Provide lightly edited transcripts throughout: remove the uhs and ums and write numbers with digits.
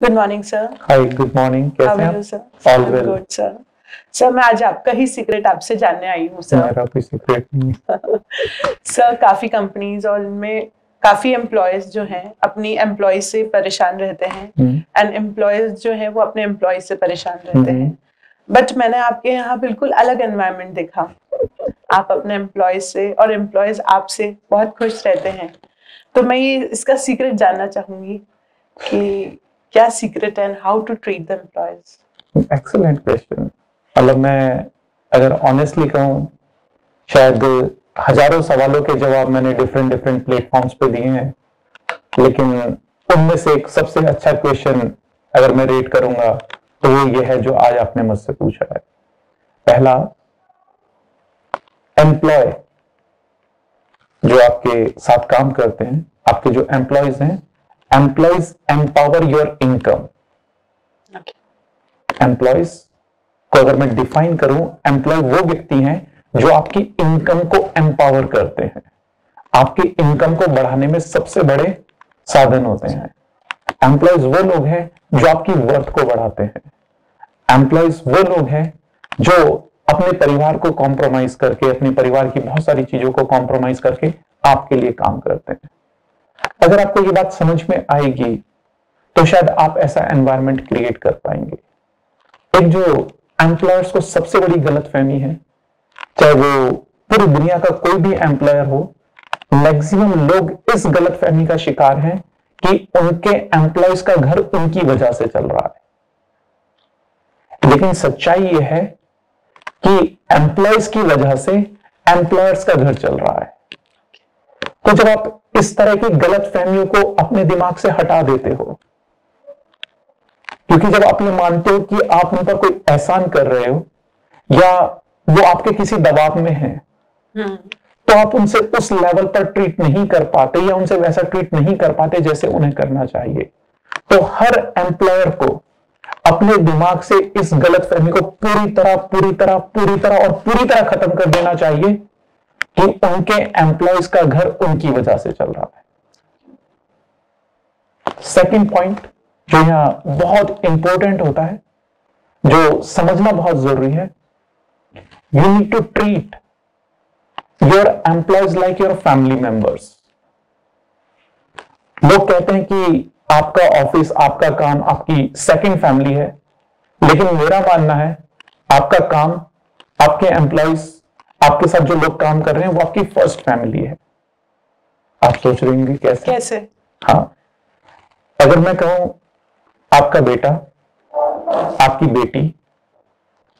Good morning sir. Hi, good morning. कैसे हैं sir? आप? All well. Good sir. Sir मैं आज आपका ही सीक्रेट आपसे जानने आई हूँ सर। मेरा कोई सीक्रेट नहीं है। सर काफी कंपनीज और इनमें काफी एम्प्लॉयज जो हैं अपनी एम्प्लॉयज से परेशान रहते हैं एंड एम्प्लॉयज जो हैं वो अपने एम्प्लॉयज से परेशान रहते हैं। बट मैंने आपके यहाँ बिल्कुल अलग एनवायरनमेंट देखा। आप अपने एम्प्लॉयज से और एम्प्लॉयज आपसे बहुत खुश रहते हैं। तो मैं ये इसका सीक्रेट जानना चाहूंगी कि क्या सीक्रेट है and how to treat the employees. Excellent question. मतलब मैं अगर ऑनेस्टली कहूँ, शायद हजारों सवालों के जवाब मैंने डिफरेंट डिफरेंट प्लेटफॉर्म्स पे दिए हैं, लेकिन उनमें से एक सबसे अच्छा क्वेश्चन अगर मैं रेट करूंगा तो वो ये है जो आज आपने मुझसे पूछा है। पहला, एम्प्लॉय जो आपके साथ काम करते हैं, आपके जो एम्प्लॉयज हैं, employees empower your income. Employees को अगर मैं डिफाइन करूं, एम्प्लॉय वो व्यक्ति हैं जो आपकी इनकम को एम्पावर करते हैं, आपकी इनकम को बढ़ाने में सबसे बड़े साधन होते हैं। एम्प्लॉयज वो लोग हैं जो आपकी वर्थ को बढ़ाते हैं। एम्प्लॉयज वो लोग हैं जो अपने परिवार को कॉम्प्रोमाइज करके, अपने परिवार की बहुत सारी चीजों को कॉम्प्रोमाइज करके आपके लिए काम करते हैं। अगर आपको ये बात समझ में आएगी तो शायद आप ऐसा एनवायरनमेंट क्रिएट कर पाएंगे। एक जो एम्प्लॉयर्स को सबसे बड़ी गलतफहमी है, चाहे वो पूरी दुनिया का कोई भी एम्प्लॉयर हो, मैक्सिमम लोग इस गलतफहमी का शिकार हैं कि उनके एम्प्लॉयज का घर उनकी वजह से चल रहा है। लेकिन सच्चाई यह है कि एम्प्लॉयज की वजह से एम्प्लॉयर्स का घर चल रहा है। तो जब आप इस तरह की गलतफहमियों को अपने दिमाग से हटा देते हो, क्योंकि जब आप ये मानते हो कि आप उन पर कोई एहसान कर रहे हो या वो आपके किसी दबाव में हैं, तो आप उनसे उस लेवल पर ट्रीट नहीं कर पाते या उनसे वैसा ट्रीट नहीं कर पाते जैसे उन्हें करना चाहिए। तो हर एम्प्लॉयर को अपने दिमाग से इस गलतफहमी को पूरी तरह खत्म कर देना चाहिए कि उनके एम्प्लॉयज का घर उनकी वजह से चल रहा है। सेकंड पॉइंट जो यहां बहुत इंपॉर्टेंट होता है, जो समझना बहुत जरूरी है, you need to treat your employees like your family members. लोग कहते हैं कि आपका ऑफिस, आपका काम आपकी सेकंड फैमिली है, लेकिन मेरा मानना है आपका काम, आपके एम्प्लॉयज, आपके साथ जो लोग काम कर रहे हैं वो आपकी फर्स्ट फैमिली है। आप सोच रहे होंगे कैसे? हाँ, अगर मैं कहूं आपका बेटा, आपकी बेटी,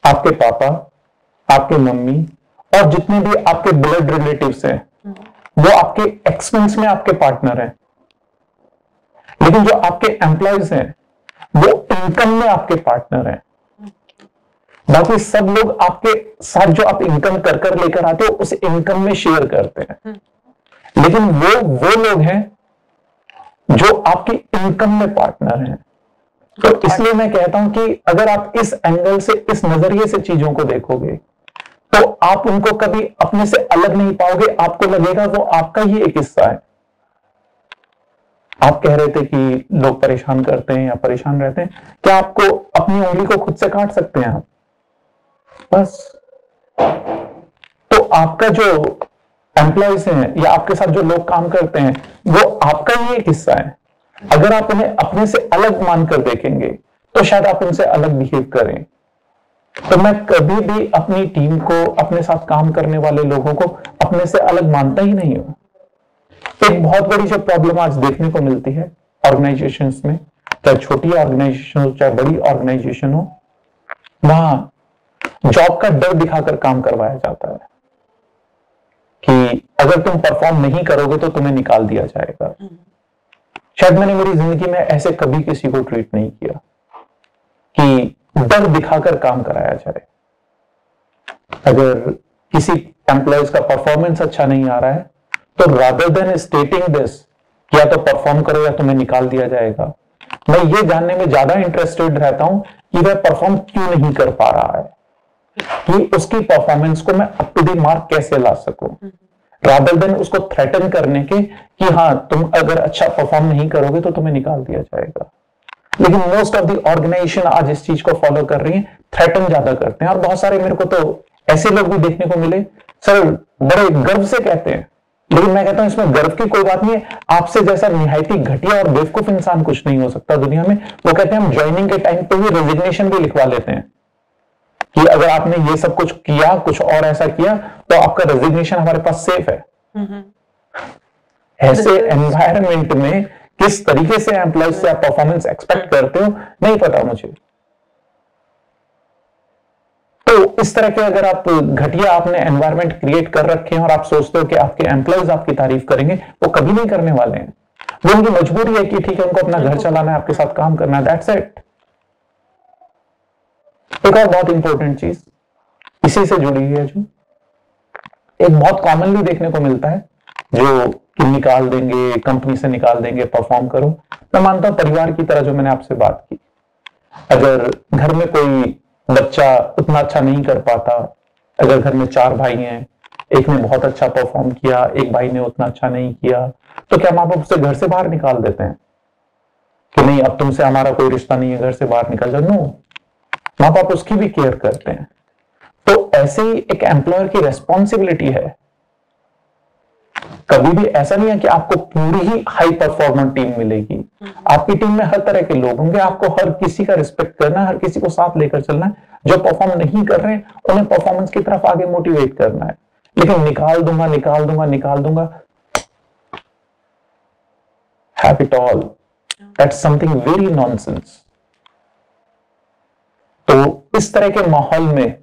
आपके पापा, आपके मम्मी और जितने भी आपके ब्लड रिलेटिव्स हैं, वो आपके एक्सपेंस में आपके पार्टनर हैं, लेकिन जो आपके एम्प्लॉयज हैं वो इनकम में आपके पार्टनर हैं। बाकी सब लोग आपके साथ जो आप इनकम कर कर लेकर आते हो उस इनकम में शेयर करते हैं, लेकिन वो लोग हैं जो आपकी इनकम में पार्टनर हैं। तो इसलिए मैं कहता हूं कि अगर आप इस एंगल से, इस नजरिए से चीजों को देखोगे तो आप उनको कभी अपने से अलग नहीं पाओगे। आपको लगेगा वो आपका ही एक हिस्सा है। आप कह रहे थे कि लोग परेशान करते हैं या परेशान रहते हैं, क्या आपको अपनी उंगली को खुद से काट सकते हैं आप? बस। तो आपका जो एम्प्लॉयज हैं या आपके साथ जो लोग काम करते हैं वो आपका ही एक हिस्सा है। अगर आप उन्हें अपने से अलग मानकर देखेंगे तो शायद आप उनसे अलग बिहेव करें। तो मैं कभी भी अपनी टीम को, अपने साथ काम करने वाले लोगों को अपने से अलग मानता ही नहीं हूं। एक बहुत बड़ी जो प्रॉब्लम आज देखने को मिलती है ऑर्गेनाइजेशंस में, चाहे छोटी ऑर्गेनाइजेशन हो चाहे बड़ी ऑर्गेनाइजेशन हो, वहां जॉब का डर दिखाकर काम करवाया जाता है कि अगर तुम परफॉर्म नहीं करोगे तो तुम्हें निकाल दिया जाएगा। शायद मैंने मेरी जिंदगी में ऐसे कभी किसी को ट्रीट नहीं किया कि डर दिखाकर काम कराया जाए। अगर किसी एम्प्लॉयज का परफॉर्मेंस अच्छा नहीं आ रहा है तो रादर देन स्टेटिंग दिस या तो परफॉर्म करो या तुम्हें निकाल दिया जाएगा, मैं ये जानने में ज्यादा इंटरेस्टेड रहता हूं कि वह परफॉर्म क्यों नहीं कर पा रहा है, कि उसकी परफॉर्मेंस को मैं अप टू द मार्क कैसे ला सकूं, रादर देन उसको थ्रेटन करने के कि हाँ तुम अगर अच्छा परफॉर्म नहीं करोगे तो तुम्हें निकाल दिया जाएगा। लेकिन मोस्ट ऑफ द ऑर्गेनाइजेशन आज इस चीज को फॉलो कर रही है, थ्रेटन ज्यादा करते हैं। और बहुत सारे मेरे को तो ऐसे लोग भी देखने को मिले, सर बड़े गर्व से कहते हैं, लेकिन मैं कहता हूं इसमें गर्व की कोई बात नहीं है। आपसे जैसा निहायती घटिया और बेवकूफ इंसान कुछ नहीं हो सकता दुनिया में। वो कहते हैं हम ज्वाइनिंग के टाइम पे ही रेजिग्नेशन भी लिखवा लेते हैं कि अगर आपने ये सब कुछ किया, कुछ और ऐसा किया, तो आपका रेजिग्नेशन हमारे पास सेफ है। ऐसे एनवायरनमेंट में किस तरीके से एम्प्लॉय से आप परफॉर्मेंस एक्सपेक्ट करते हो नहीं पता मुझे। तो इस तरह के अगर आप घटिया आपने एनवायरनमेंट क्रिएट कर रखे हैं और आप सोचते हो कि आपके एम्प्लॉयज आपकी तारीफ करेंगे, वो कभी नहीं करने वाले हैं। वो उनकी मजबूरी है कि ठीक है, उनको अपना घर चलाना है, आपके साथ काम करना है, दैट्स इट। एक और बहुत इंपॉर्टेंट चीज इसी से जुड़ी हुई है, जो एक बहुत कॉमनली देखने को मिलता है, जो कि निकाल देंगे, कंपनी से निकाल देंगे, परफॉर्म करो। मैं मानता हूं परिवार की तरह जो मैंने आपसे बात की, अगर घर में कोई बच्चा उतना अच्छा नहीं कर पाता, अगर घर में 4 भाई हैं, एक ने बहुत अच्छा परफॉर्म किया, एक भाई ने उतना अच्छा नहीं किया, तो क्या माँ बाप उसे घर से बाहर निकाल देते हैं कि नहीं अब तुमसे हमारा कोई रिश्ता नहीं है, घर से बाहर निकल जाओ? नो, माँ बाप उसकी भी केयर करते हैं। तो ऐसे ही एक एम्प्लॉयर की रेस्पॉन्सिबिलिटी है। कभी भी ऐसा नहीं है कि आपको पूरी ही हाई परफॉर्मेंस टीम मिलेगी। आपकी टीम में हर तरह के लोग होंगे, आपको हर किसी का रिस्पेक्ट करना है, हर किसी को साथ लेकर चलना है। जो परफॉर्म नहीं कर रहे हैं उन्हें परफॉर्मेंस की तरफ आगे मोटिवेट करना है। लेकिन निकाल दूंगा, निकाल दूंगा, निकाल दूंगा, have it all, that's something very nonsense. तो इस तरह के माहौल में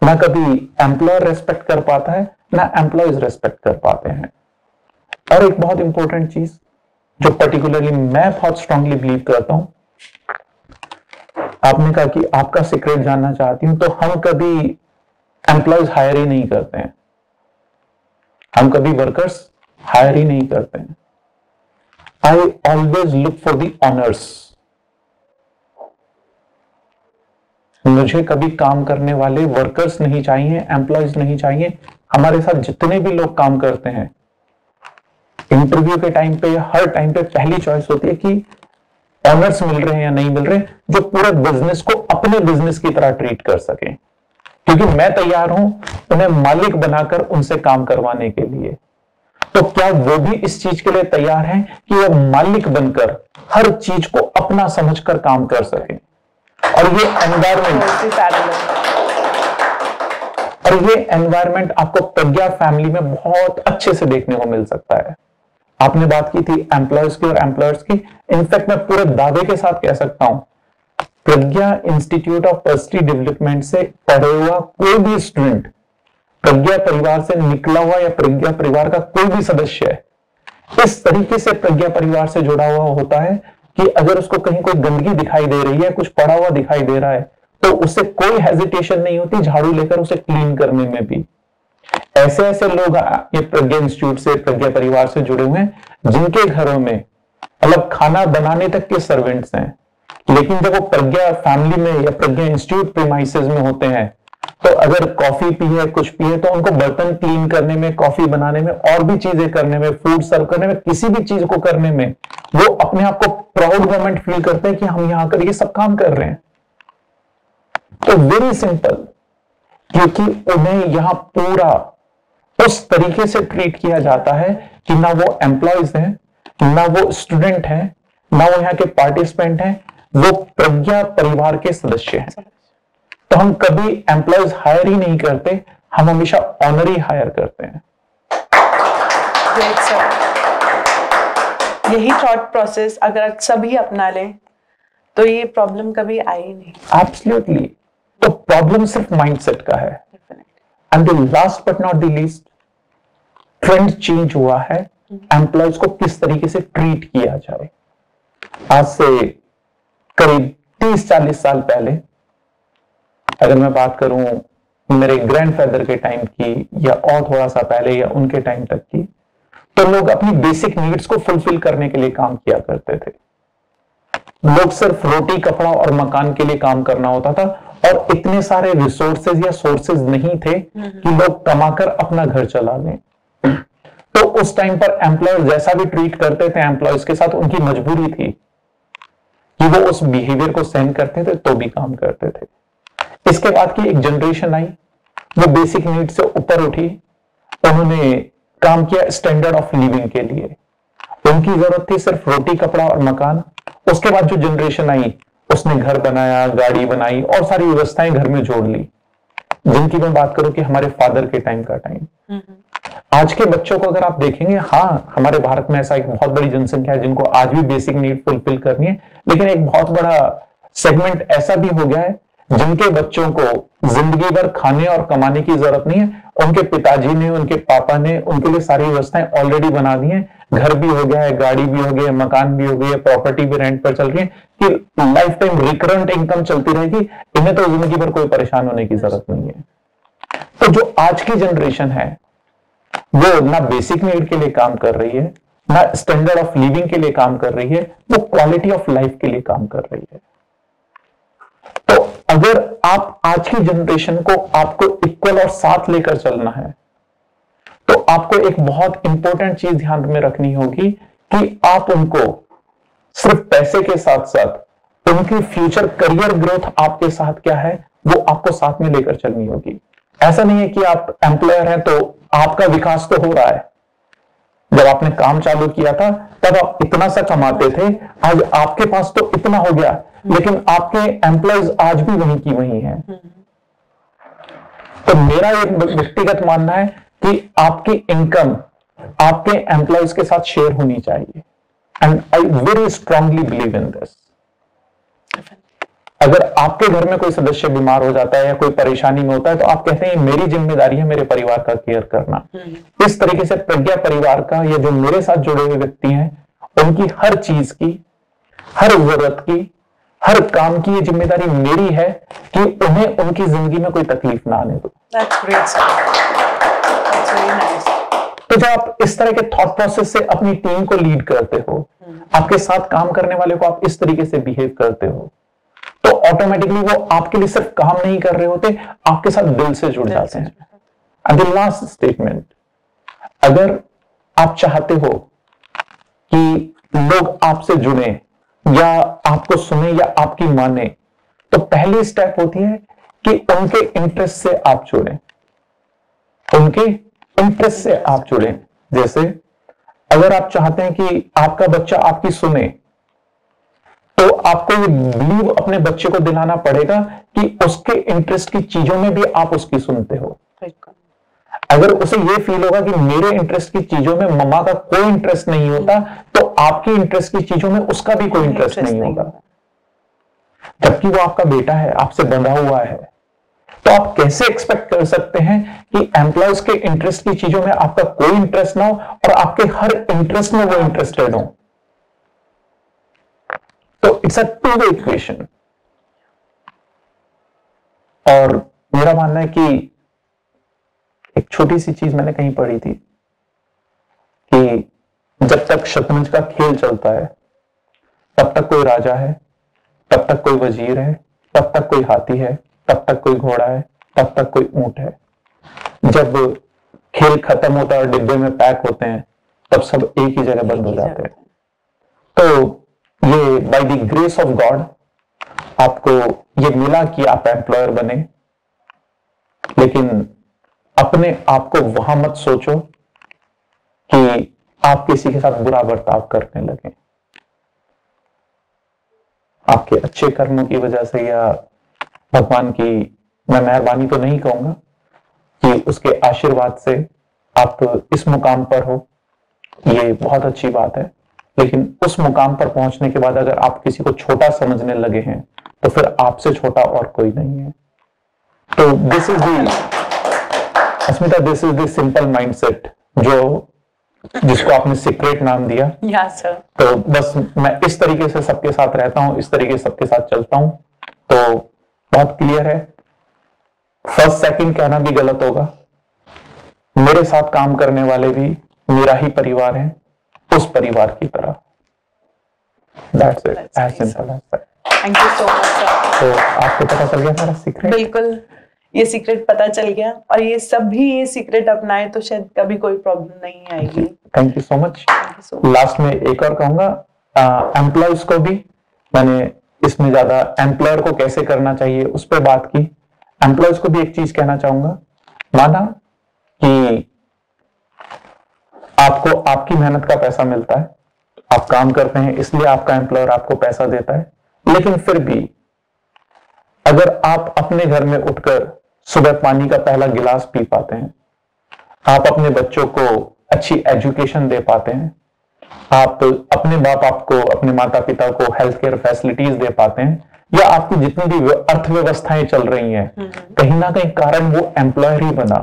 ना कभी एम्प्लॉयर रेस्पेक्ट कर पाता है, ना एम्प्लॉयज रेस्पेक्ट कर पाते हैं। और एक बहुत इंपॉर्टेंट चीज जो पर्टिकुलरली मैं बहुत स्ट्रांगली बिलीव करता हूं, आपने कहा कि आपका सीक्रेट जानना चाहती हूं, तो हम कभी एम्प्लॉयज हायर ही नहीं करते हैं, हम कभी वर्कर्स हायर ही नहीं करते हैं। I always look for the honours. मुझे कभी काम करने वाले वर्कर्स नहीं चाहिए, एम्प्लॉयज नहीं चाहिए। हमारे साथ जितने भी लोग काम करते हैं, इंटरव्यू के टाइम पे, हर टाइम पे पहली चॉइस होती है कि ऑनर्स मिल रहे हैं या नहीं मिल रहे, जो पूरे बिजनेस को अपने बिजनेस की तरह ट्रीट कर सके। क्योंकि मैं तैयार हूं उन्हें मालिक बनाकर उनसे काम करवाने के लिए। तो क्या वो भी इस चीज के लिए तैयार हैं कि वो मालिक बनकर हर चीज को अपना समझकर काम कर सके? और ये एनवायरनमेंट आपको प्रज्ञा फैमिली में बहुत अच्छे से देखने को मिल सकता है। आपने बात की थी एम्प्लॉयज की और एम्प्लॉयर्स की। इनफैक्ट मैं पूरे दावे के साथ कह सकता हूं, प्रज्ञा इंस्टीट्यूट ऑफ पर्सनल डेवलपमेंट से पढ़े हुआ कोई भी स्टूडेंट, प्रज्ञा परिवार से निकला हुआ या प्रज्ञा परिवार का कोई भी सदस्य है, इस तरीके से प्रज्ञा परिवार से जुड़ा हुआ होता है कि अगर उसको कहीं कोई गंदगी दिखाई दे रही है, कुछ पड़ा हुआ दिखाई दे रहा है, तो उससे कोई हेजिटेशन नहीं होती झाड़ू लेकर उसे क्लीन करने में भी। ऐसे ऐसे लोग ये प्रज्ञा इंस्टीट्यूट से, प्रज्ञा परिवार से जुड़े हुए हैं, जिनके घरों में मतलब खाना बनाने तक के सर्वेंट्स हैं, लेकिन जब वो प्रज्ञा फैमिली में या प्रज्ञा इंस्टीट्यूट प्रीमाइसेस में होते हैं, तो अगर कॉफी पी है, कुछ पी है, तो उनको बर्तन क्लीन करने में, कॉफी बनाने में, और भी चीजें करने में, फूड सर्व करने में, किसी भी चीज को करने में वो अपने आप को प्राउड मोमेंट फील करते हैं कि हम यहां कर ये सब काम कर रहे हैं। तो वेरी सिंपल, क्योंकि उन्हें यहां पूरा उस तरीके से ट्रीट किया जाता है कि ना वो एम्प्लॉयज हैं, ना वो स्टूडेंट हैं, ना वो यहाँ के पार्टिसिपेंट हैं, वो प्रज्ञा परिवार के सदस्य हैं। तो हम कभी एम्प्लॉयज हायर ही नहीं करते, हम हमेशा ऑनर ही हायर करते हैं। यही थॉट प्रोसेस अगर सभी अपना लें तो ये प्रॉब्लम कभी आई नहीं। एब्सोल्युटली। तो प्रॉब्लम सिर्फ माइंडसेट का है। And the last but not the least, trend change हुआ है, एम्प्लॉयज को किस तरीके से ट्रीट किया जाए। आज से करीब 30-40 साल पहले अगर मैं बात करूं मेरे ग्रैंडफादर के टाइम की, या और थोड़ा सा पहले या उनके टाइम तक की, तो लोग अपनी बेसिक नीड्स को फुलफिल करने के लिए काम किया करते थे। लोग सिर्फ रोटी, कपड़ा और मकान के लिए काम करना होता था, और इतने सारे रिसोर्सेज या सोर्सेज नहीं थे कि लोग कमाकर अपना घर चला लें। तो उस टाइम पर एम्प्लॉयर जैसा भी ट्रीट करते थे एम्प्लॉयज के साथ, उनकी मजबूरी थी। कि वो उस बिहेवियर को सहन करते थे तो भी काम करते थे। इसके बाद की एक जनरेशन आई, वो बेसिक नीड से ऊपर उठी, उन्होंने काम किया स्टैंडर्ड ऑफ लिविंग के लिए। उनकी जरूरत थी सिर्फ रोटी, कपड़ा और मकान। उसके बाद जो जनरेशन आई उसने घर बनाया, गाड़ी बनाई और सारी व्यवस्थाएं घर में जोड़ ली, जिनकी मैं बात करूं कि हमारे फादर के टाइम का टाइम। आज के बच्चों को अगर आप देखेंगे, हाँ हमारे भारत में ऐसा एक बहुत बड़ी जनसंख्या है जिनको आज भी बेसिक नीड फुलफिल करनी है, लेकिन एक बहुत बड़ा सेगमेंट ऐसा भी हो गया है जिनके बच्चों को जिंदगी भर खाने और कमाने की जरूरत नहीं है। उनके पिताजी ने, उनके पापा ने उनके लिए सारी व्यवस्थाएं ऑलरेडी बना दी हैं। घर भी हो गया है, गाड़ी भी हो गई है, मकान भी हो गई है, प्रॉपर्टी भी रेंट पर चल रही है कि लाइफ टाइम रिकरेंट इनकम चलती रहेगी। इन्हें तो जिंदगी भर कोई परेशान होने की जरूरत नहीं है। तो जो आज की जनरेशन है वो ना बेसिक नीड के लिए काम कर रही है, ना स्टैंडर्ड ऑफ लिविंग के लिए काम कर रही है, वो क्वालिटी ऑफ लाइफ के लिए काम कर रही है। तो अगर आप आज की जनरेशन को आपको इक्वल और साथ लेकर चलना है तो आपको एक बहुत इंपॉर्टेंट चीज ध्यान में रखनी होगी कि आप उनको सिर्फ पैसे के साथ साथ उनकी फ्यूचर करियर ग्रोथ आपके साथ क्या है वो आपको साथ में लेकर चलनी होगी। ऐसा नहीं है कि आप एम्प्लॉयर हैं तो आपका विकास तो हो रहा है। जब आपने काम चालू किया था तब आप इतना सा कमाते थे, आज आपके पास तो इतना हो गया, लेकिन आपके एम्प्लॉयज आज भी वहीं की वहीं हैं। तो मेरा एक व्यक्तिगत मानना है कि आपकी इनकम आपके एम्प्लॉयज के साथ शेयर होनी चाहिए, and I very strongly believe in this. अगर आपके घर में कोई सदस्य बीमार हो जाता है या कोई परेशानी में होता है तो आप कहते हैं मेरी जिम्मेदारी है मेरे परिवार का केयर करना। इस तरीके से प्रज्ञा परिवार का, या जो मेरे साथ जुड़े हुए व्यक्ति हैं उनकी हर चीज की, हर जरूरत की, हर काम की ये जिम्मेदारी मेरी है कि उन्हें उनकी जिंदगी में कोई तकलीफ ना आने दो। तो जब आप इस तरह के थॉट प्रोसेस से अपनी टीम को लीड करते हो, आपके साथ काम करने वाले को आप इस तरीके से बिहेव करते हो, तो ऑटोमेटिकली वो आपके लिए सिर्फ काम नहीं कर रहे होते, आपके साथ दिल से जुड़ जाते हैं। एंड द लास्ट स्टेटमेंट, अगर आप चाहते हो कि लोग आपसे जुड़े या आपको सुने या आपकी माने, तो पहली स्टेप होती है कि उनके इंटरेस्ट से आप जुड़े, उनके इंटरेस्ट से आप जुड़े। जैसे अगर आप चाहते हैं कि आपका बच्चा आपकी सुने, तो आपको ये बिलीव अपने बच्चे को दिलाना पड़ेगा कि उसके इंटरेस्ट की चीजों में भी आप उसकी सुनते हो। अगर उसे ये फील होगा कि मेरे इंटरेस्ट की चीजों में मम्मा का कोई इंटरेस्ट नहीं होता, तो आपकी इंटरेस्ट की चीजों में उसका भी कोई इंटरेस्ट नहीं होगा। जबकि वो आपका बेटा है, आपसे बंधा हुआ है, तो आप कैसे एक्सपेक्ट कर सकते हैं कि एम्प्लॉयज के इंटरेस्ट की चीजों में आपका कोई इंटरेस्ट ना हो और आपके हर इंटरेस्ट में वो इंटरेस्टेड हो। तो it's a two way equation. और मेरा मानना है कि एक छोटी सी चीज मैंने कहीं पढ़ी थी कि जब तक शतरंज का खेल चलता है तब तक कोई राजा है, तब तक कोई वजीर है, तब तक कोई हाथी है, तब तक कोई घोड़ा है, तब तक कोई ऊंट है। जब खेल खत्म होता है और डिब्बे में पैक होते हैं तब सब एक ही जगह बंद हो जाते हैं। तो ये by the grace of God आपको ये मिला कि आप एम्प्लॉयर बने, लेकिन अपने आप को वहां मत सोचो कि आप किसी के साथ बुरा बर्ताव करने लगे। आपके अच्छे कर्मों की वजह से या भगवान की, मैं मेहरबानी तो नहीं कहूंगा, कि उसके आशीर्वाद से आप इस मुकाम पर हो, ये बहुत अच्छी बात है। लेकिन उस मुकाम पर पहुंचने के बाद अगर आप किसी को छोटा समझने लगे हैं तो फिर आपसे छोटा और कोई नहीं है। तो this is the Asmita, this is the simple mindset जिसको आपने सीक्रेट नाम दिया। yes, sir. तो बस मैं इस तरीके से सबके साथ रहता हूं, इस तरीके से सबके साथ चलता हूं, तो बहुत क्लियर है। फर्स्ट सेकंड कहना भी गलत होगा। मेरे साथ काम करने वाले भी मेरा ही परिवार है, उस परिवार की तरह। That's it, as simple as that. Thank you so much, sir. तो आपको पता चल गया मेरा सीक्रेट? बिल्कुल, ये सीक्रेट पता चल गया, और ये सब भी ये सीक्रेट अपनाए तो शायद कभी कोई प्रॉब्लम नहीं आएगी। Thank you so much. Last में एक और कहूंगा, एम्प्लॉयज को भी मैंने इसमें ज्यादा एम्प्लॉयर को कैसे करना चाहिए उस पर बात की। एम्प्लॉयज को भी एक चीज कहना चाहूंगा, माना कि आपको आपकी मेहनत का पैसा मिलता है, आप काम करते हैं इसलिए आपका एम्प्लॉयर आपको पैसा देता है, लेकिन फिर भी अगर आप अपने घर में उठकर सुबह पानी का पहला गिलास पी पाते हैं, आप अपने बच्चों को अच्छी एजुकेशन दे पाते हैं, आप अपने अपने माता पिता को हेल्थ केयर फैसिलिटीज दे पाते हैं, या आपकी जितनी भी अर्थव्यवस्थाएं चल रही हैं, कहीं ना कहीं कारण वो एम्प्लॉयर ही बना।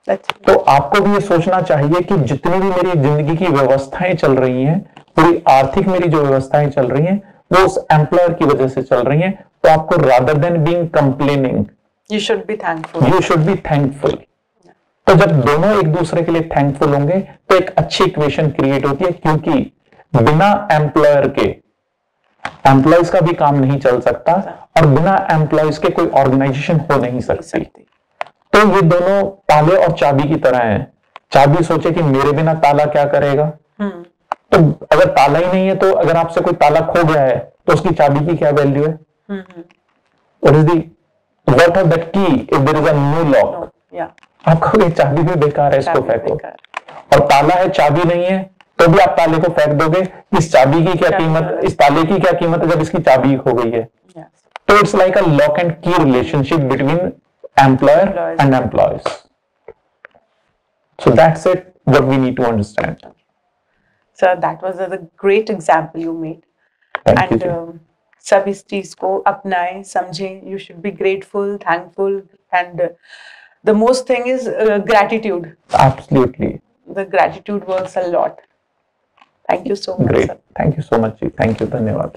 तो आपको भी ये सोचना चाहिए कि जितनी भी मेरी जिंदगी की व्यवस्थाएं चल रही हैं, पूरी आर्थिक मेरी जो व्यवस्थाएं चल रही हैं, वो उस एम्प्लॉयर की वजह से चल रही हैं। तो आपको rather than being complaining, you should be thankful. तो जब दोनों एक दूसरे के लिए थैंकफुल होंगे तो एक अच्छी इक्वेशन क्रिएट होती है, क्योंकि बिना एम्प्लॉयर के एम्प्लॉयज का भी काम नहीं चल सकता और बिना एम्प्लॉयज के कोई ऑर्गेनाइजेशन हो नहीं सकती। तो ये दोनों ताले और चाबी की तरह हैं। चाबी सोचे कि मेरे बिना ताला क्या करेगा, तो अगर ताला ही नहीं है तो अगर आपसे कोई ताला खो गया है तो उसकी चाबी की क्या वैल्यू है? What is the worth of that key if there is a no lock? आपको ये चाबी भी बेकार है, इसको फेंको। और ताला है, चाबी नहीं है, तो भी आप ताले को फेंक दोगे। इस चाबी की क्या कीमत, इस ताले की क्या कीमत है जब इसकी चाबी खो गई है? तो it's like a lock and key relationship between employer and employees. So that's it what we need to understand. Sir, that was a great example you made and सब इस चीज को अपनाएं, समझें। You should be grateful, thankful, and the most thing is gratitude. Absolutely. The gratitude works a lot. Thank you so much. Great. Sir. Thank you so much. Thank you. Dhanyawad.